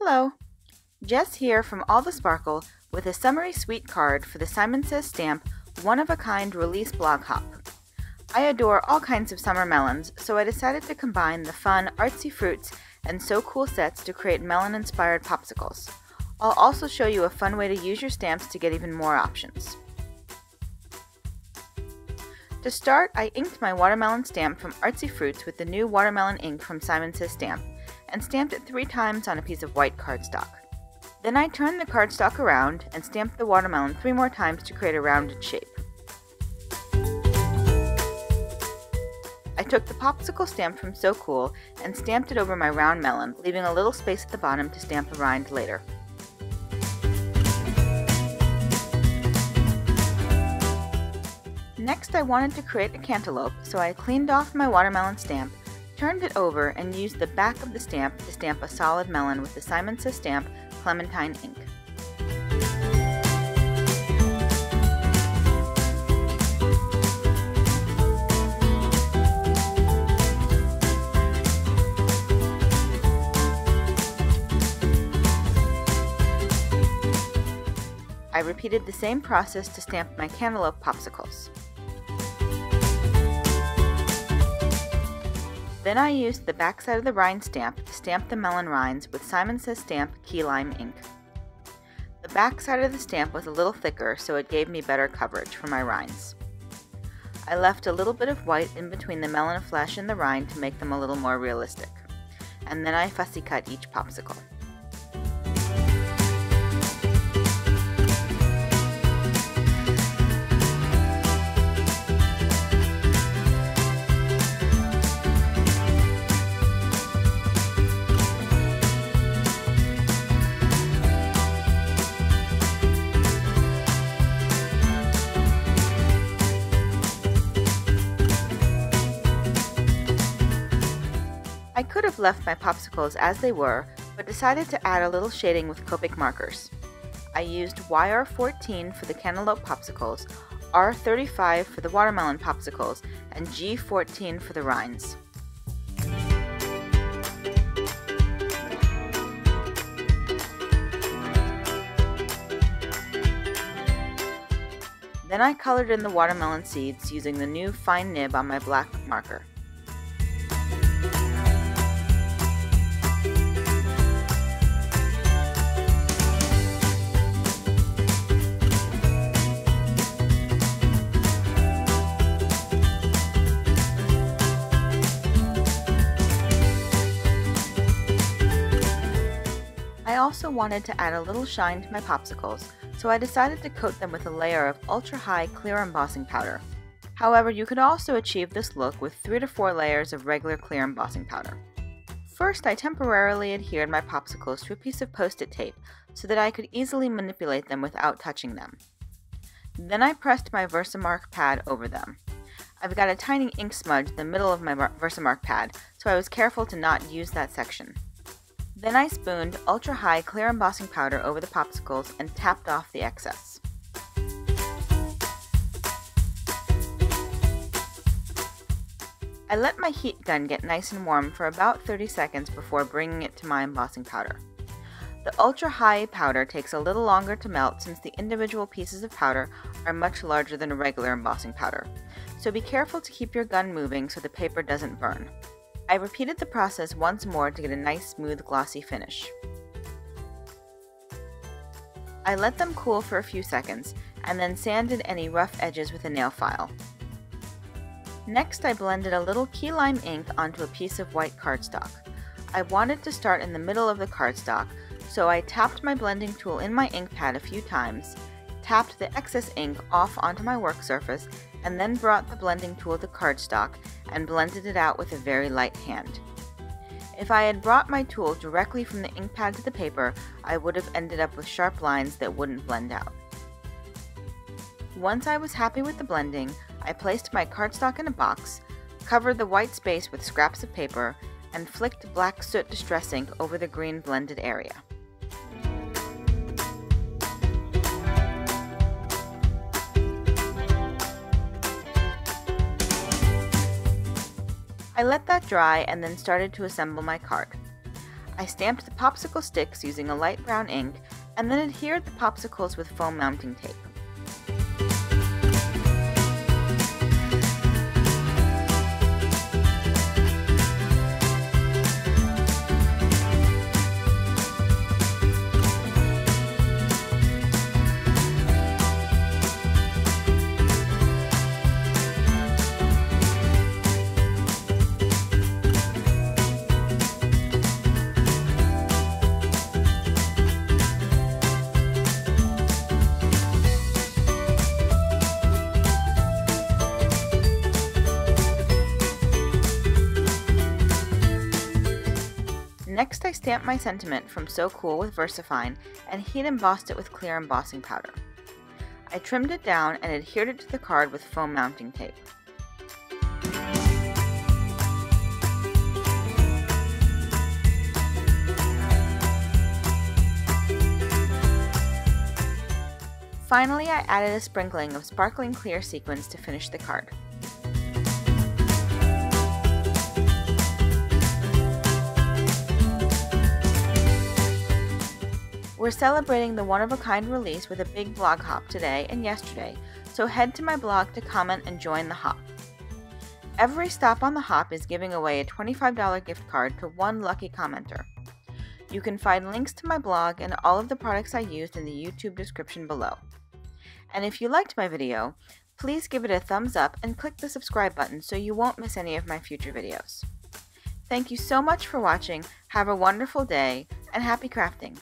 Hello, Jess here from All the Sparkle with a summary sweet card for the Simon Says Stamp one-of-a-kind release blog hop. I adore all kinds of summer melons, so I decided to combine the fun, artsy fruits and So Cool sets to create melon-inspired popsicles. I'll also show you a fun way to use your stamps to get even more options. To start, I inked my watermelon stamp from Artsy Fruits with the new watermelon ink from Simon Says Stamp, and stamped it 3 times on a piece of white cardstock. Then I turned the cardstock around and stamped the watermelon 3 more times to create a rounded shape. I took the popsicle stamp from So Cool and stamped it over my round melon, leaving a little space at the bottom to stamp a rind later. Next, I wanted to create a cantaloupe, so I cleaned off my watermelon stamp, turned it over, and used the back of the stamp to stamp a solid melon with the Simon Says Stamp Clementine ink. I repeated the same process to stamp my cantaloupe popsicles. Then I used the back side of the rind stamp to stamp the melon rinds with Simon Says Stamp Key Lime ink. The back side of the stamp was a little thicker, so it gave me better coverage for my rinds. I left a little bit of white in between the melon flesh and the rind to make them a little more realistic. And then I fussy cut each popsicle. I could have left my popsicles as they were, but decided to add a little shading with Copic markers. I used YR14 for the cantaloupe popsicles, R35 for the watermelon popsicles, and G14 for the rinds. Then I colored in the watermelon seeds using the new fine nib on my black marker. I also wanted to add a little shine to my popsicles, so I decided to coat them with a layer of ultra-high clear embossing powder. However, you could also achieve this look with 3 to 4 layers of regular clear embossing powder. First, I temporarily adhered my popsicles to a piece of Post-it tape so that I could easily manipulate them without touching them. Then I pressed my Versamark pad over them. I've got a tiny ink smudge in the middle of my Versamark pad, so I was careful to not use that section. Then I spooned ultra-high clear embossing powder over the popsicles and tapped off the excess. I let my heat gun get nice and warm for about 30 seconds before bringing it to my embossing powder. The ultra-high powder takes a little longer to melt since the individual pieces of powder are much larger than a regular embossing powder, so be careful to keep your gun moving so the paper doesn't burn. I repeated the process once more to get a nice, smooth, glossy finish. I let them cool for a few seconds, and then sanded any rough edges with a nail file. Next, I blended a little key lime ink onto a piece of white cardstock. I wanted to start in the middle of the cardstock, so I tapped my blending tool in my ink pad a few times, tapped the excess ink off onto my work surface, and then brought the blending tool to cardstock and blended it out with a very light hand. If I had brought my tool directly from the ink pad to the paper, I would have ended up with sharp lines that wouldn't blend out. Once I was happy with the blending, I placed my cardstock in a box, covered the white space with scraps of paper, and flicked black soot distress ink over the green blended area. I let that dry and then started to assemble my card. I stamped the popsicle sticks using a light brown ink and then adhered the popsicles with foam mounting tape. Next, I stamped my sentiment from So Cool with VersaFine and heat embossed it with clear embossing powder. I trimmed it down and adhered it to the card with foam mounting tape. Finally, I added a sprinkling of sparkling clear sequins to finish the card. We're celebrating the one-of-a-kind release with a big blog hop today and yesterday, so head to my blog to comment and join the hop. Every stop on the hop is giving away a $25 gift card to one lucky commenter. You can find links to my blog and all of the products I used in the YouTube description below. And if you liked my video, please give it a thumbs up and click the subscribe button so you won't miss any of my future videos. Thank you so much for watching, have a wonderful day, and happy crafting!